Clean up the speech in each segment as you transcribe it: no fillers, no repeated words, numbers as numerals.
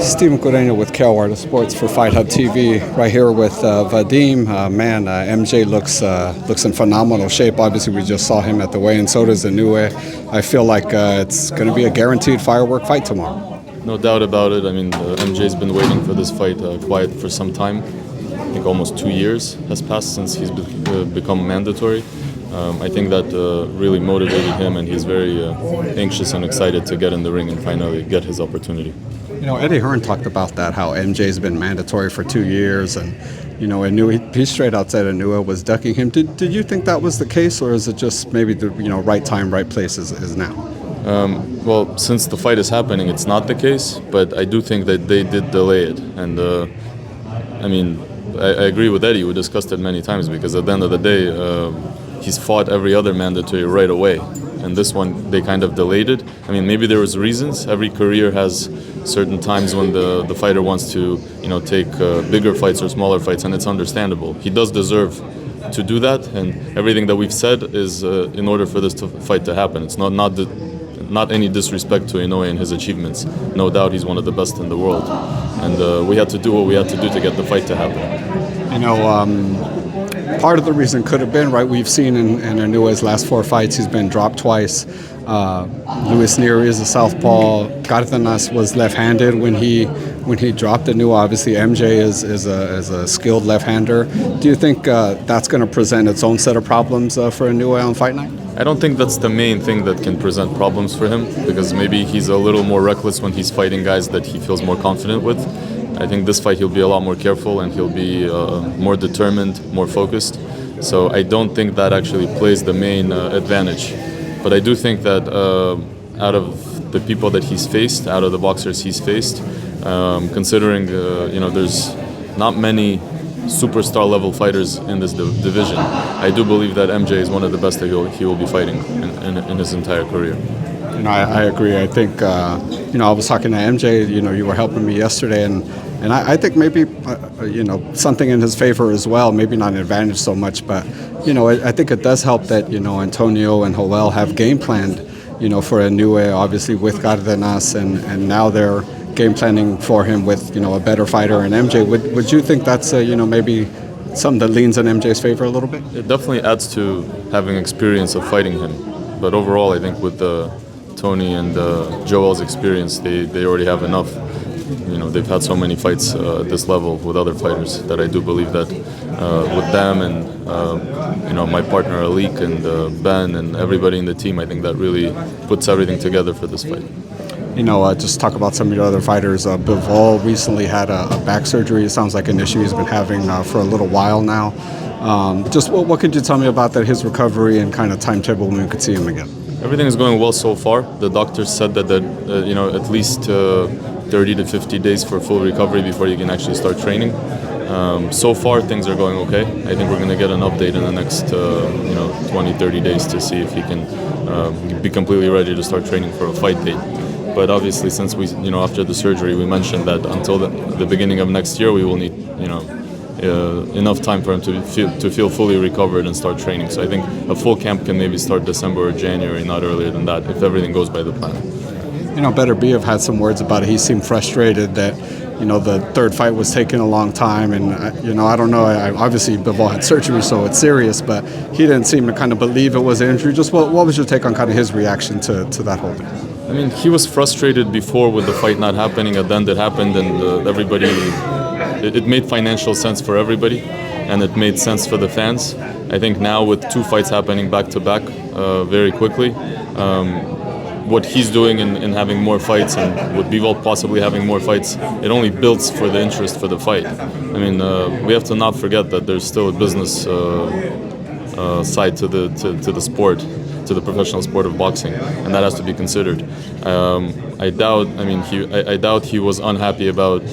Stephen Guarino with Crawfords Sports for Fight Hub TV. Right here with Vadim. MJ looks in phenomenal shape. Obviously, we just saw him at the weigh-in. So does Inoue. I feel like it's going to be a guaranteed firework fight tomorrow. No doubt about it. I mean, MJ's been waiting for this fight quiet for some time. I think almost 2 years has passed since he's become mandatory. I think that really motivated him, and he's very anxious and excited to get in the ring and finally get his opportunity. You know, Eddie Hearn talked about that, how MJ's been mandatory for 2 years, and you know, he straight out said Inoue was ducking him. Did you think that was the case, or is it just maybe the right time, right place is now? Well, since the fight is happening, it's not the case, but I do think that they did delay it, and I mean, I agree with Eddie. We discussed it many times because at the end of the day, he's fought every other mandatory right away, and this one they kind of delayed it. I mean, maybe there was reasons. Every career has certain times when the fighter wants to, take bigger fights or smaller fights, and it's understandable. He does deserve to do that, and everything that we've said is in order for this fight to happen. It's not any disrespect to Inoue and his achievements. No doubt he's one of the best in the world, and we had to do what we had to do to get the fight to happen. Part of the reason could have been, right, we've seen in Inoue's last 4 fights, he's been dropped twice. Luis Neary is a southpaw. Cardenas was left-handed when he dropped Inoue. Obviously, MJ is a skilled left-hander. Do you think that's going to present its own set of problems for Inoue on fight night? I don't think that's the main thing that can present problems for him, because maybe he's a little more reckless when he's fighting guys that he feels more confident with. I think this fight he'll be a lot more careful, and he'll be more determined, more focused. So I don't think that actually plays the main advantage. But I do think that out of the people that he's faced, out of the boxers he's faced, considering there's not many superstar level fighters in this division, I do believe that MJ is one of the best that he will be fighting in his entire career. I agree. I think, I was talking to MJ, you were helping me yesterday, and I think maybe, something in his favor as well, maybe not an advantage so much, but, I think it does help that, Antonio and Joel have game planned, for Inoue, obviously with Cardenas, and now they're game planning for him with, a better fighter in MJ. Would you think that's, maybe something that leans in MJ's favor a little bit? It definitely adds to having experience of fighting him. But overall, I think with Tony and Joel's experience, they already have enough. They've had so many fights at this level with other fighters that I do believe that with them and my partner Alik and Ben and everybody in the team, I think that really puts everything together for this fight. Just talk about some of your other fighters. Bivol recently had a back surgery. It sounds like an issue he's been having for a little while now. Just what could you tell me about his recovery and kind of timetable when we could see him again? Everything is going well so far. The doctors said that at least 30 to 50 days for full recovery before you can actually start training. So far, things are going okay. I think we're going to get an update in the next 20, 30 days to see if he can be completely ready to start training for a fight date. But obviously, since we, after the surgery, we mentioned that until the beginning of next year, we will need, enough time for him to feel fully recovered and start training. So I think a full camp can maybe start December or January, not earlier than that, if everything goes by the plan. BETERBIEV had some words about it. He seemed frustrated that, the third fight was taking a long time, and I don't know. Obviously, Bivol had surgery, so it's serious, but he didn't seem to kind of believe it was an injury. Just what was your take on kind of his reaction to that whole thing? I mean, he was frustrated before with the fight not happening, and then it happened, and everybody. It made financial sense for everybody, and it made sense for the fans. I think now with 2 fights happening back to back very quickly, what he's doing in having more fights, and with Bivol possibly having more fights, it only builds for the interest for the fight. I mean, we have to not forget that there's still a business side to the sport, to the professional sport of boxing, and that has to be considered. I doubt he was unhappy about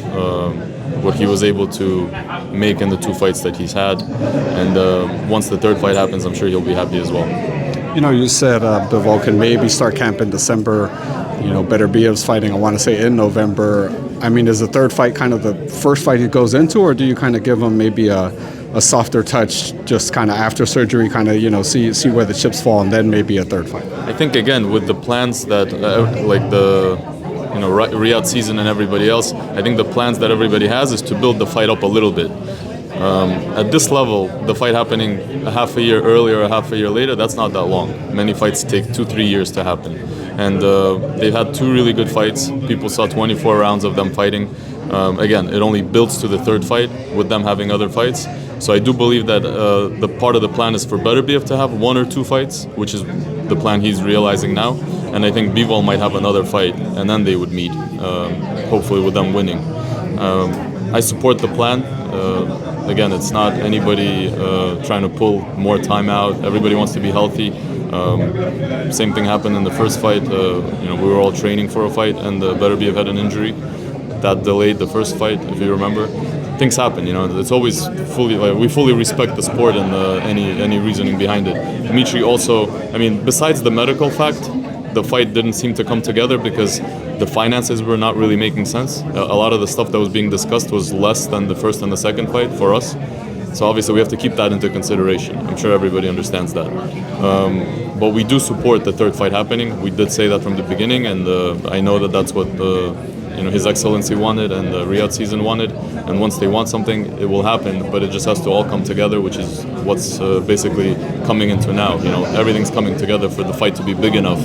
what he was able to make in the 2 fights that he's had, and once the third fight happens, I'm sure he'll be happy as well. You said Bivol can maybe start camp in December. BETERBIEV's fighting, I want to say, in November. I mean, is the third fight kind of the first fight he goes into, or do you kind of give him maybe a softer touch just kind of after surgery, kind of, see where the chips fall, and then maybe a third fight? I think, again, with the plans that, Riyadh season and everybody else, I think the plans that everybody has is to build the fight up a little bit. At this level, the fight happening a half a year earlier or half a year later, that's not that long. Many fights take 2-3 years to happen. And they've had 2 really good fights. People saw 24 rounds of them fighting. Again, it only builds to the 3rd fight with them having other fights. So I do believe that the part of the plan is for BETERBIEV to have 1 or 2 fights, which is the plan he's realizing now. And I think Bivol might have another fight, and then they would meet, hopefully with them winning. I support the plan. Again, it's not anybody trying to pull more time out. Everybody wants to be healthy. Same thing happened in the first fight. We were all training for a fight, and BETERBIEV had an injury that delayed the first fight, if you remember. Things happen, It's always we fully respect the sport and any reasoning behind it. Dmitry also, besides the medical fact, the fight didn't seem to come together because the finances were not really making sense. A lot of the stuff that was being discussed was less than the first and the second fight for us. So obviously we have to keep that into consideration. I'm sure everybody understands that. But we do support the 3rd fight happening. We did say that from the beginning, and I know that that's what His Excellency wanted and the Riyadh season wanted. And once they want something, it will happen. But it just has to all come together, which is what's basically coming into now. Everything's coming together for the fight to be big enough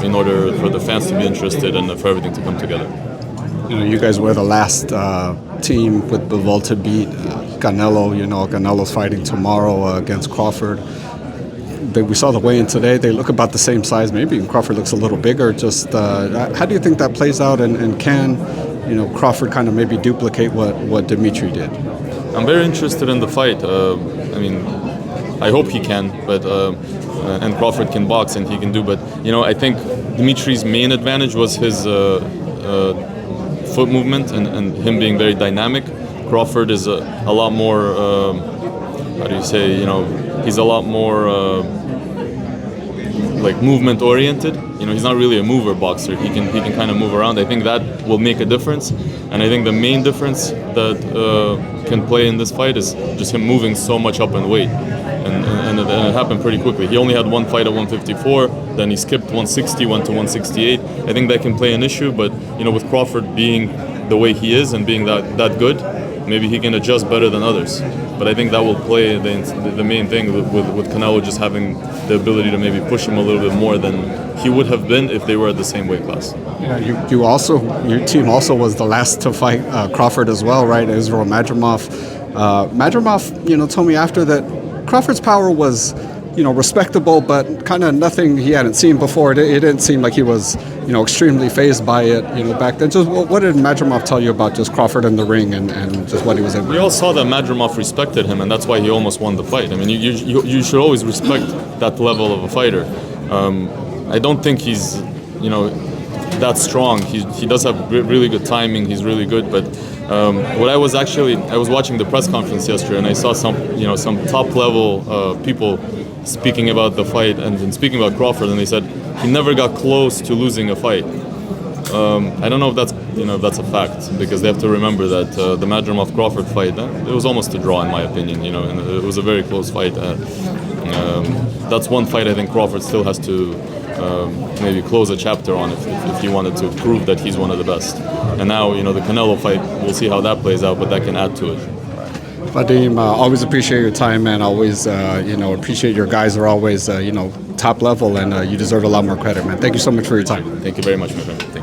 in order for the fans to be interested and for everything to come together. You guys were the last team with Bivol to beat Canelo. Canelo's fighting tomorrow against Crawford. We saw the weigh-in today. They look about the same size. Maybe Crawford looks a little bigger. Just how do you think that plays out? And can Crawford kind of maybe duplicate what Dmitry did? I'm very interested in the fight. I hope he can, but and Crawford can box and he can do. But I think Dmitry's main advantage was his foot movement and him being very dynamic. Crawford is a lot more. How do you say? He's a lot more movement oriented. He's not really a mover boxer. He can kind of move around. I think that will make a difference. And I think the main difference that can play in this fight is just him moving so much up in weight. And it happened pretty quickly. He only had 1 fight at 154, then he skipped 160, went to 168. I think that can play an issue, but with Crawford being the way he is and being that good, maybe he can adjust better than others. But I think that will play the main thing with Canelo just having the ability to maybe push him a little bit more than he would have been if they were at the same weight class. Yeah, your team also was the last to fight Crawford as well, right? Israel Madrimov. Madrimov, told me after that Crawford's power was, respectable, but kind of nothing he hadn't seen before. It didn't seem like he was, extremely fazed by it, back then. Just what did Madrimov tell you about just Crawford in the ring and just what he was able to do? We all saw that Madrimov respected him, and that's why he almost won the fight. You should always respect that level of a fighter. I don't think he's, that strong. He does have really good timing. He's really good, but I was watching the press conference yesterday, and I saw some top level people speaking about the fight and speaking about Crawford, and they said he never got close to losing a fight. I don't know if that's a fact, because they have to remember that the Madrimov Crawford fight, it was almost a draw in my opinion, and it was a very close fight. That's one fight I think Crawford still has to maybe close a chapter on if he wanted to prove that he's one of the best. And now, the Canelo fight, we'll see how that plays out, but that can add to it. Vadim, always appreciate your time, man. Always, appreciate your guys are always, top level, and you deserve a lot more credit, man. Thank you so much for your time. Thank you very much, my friend.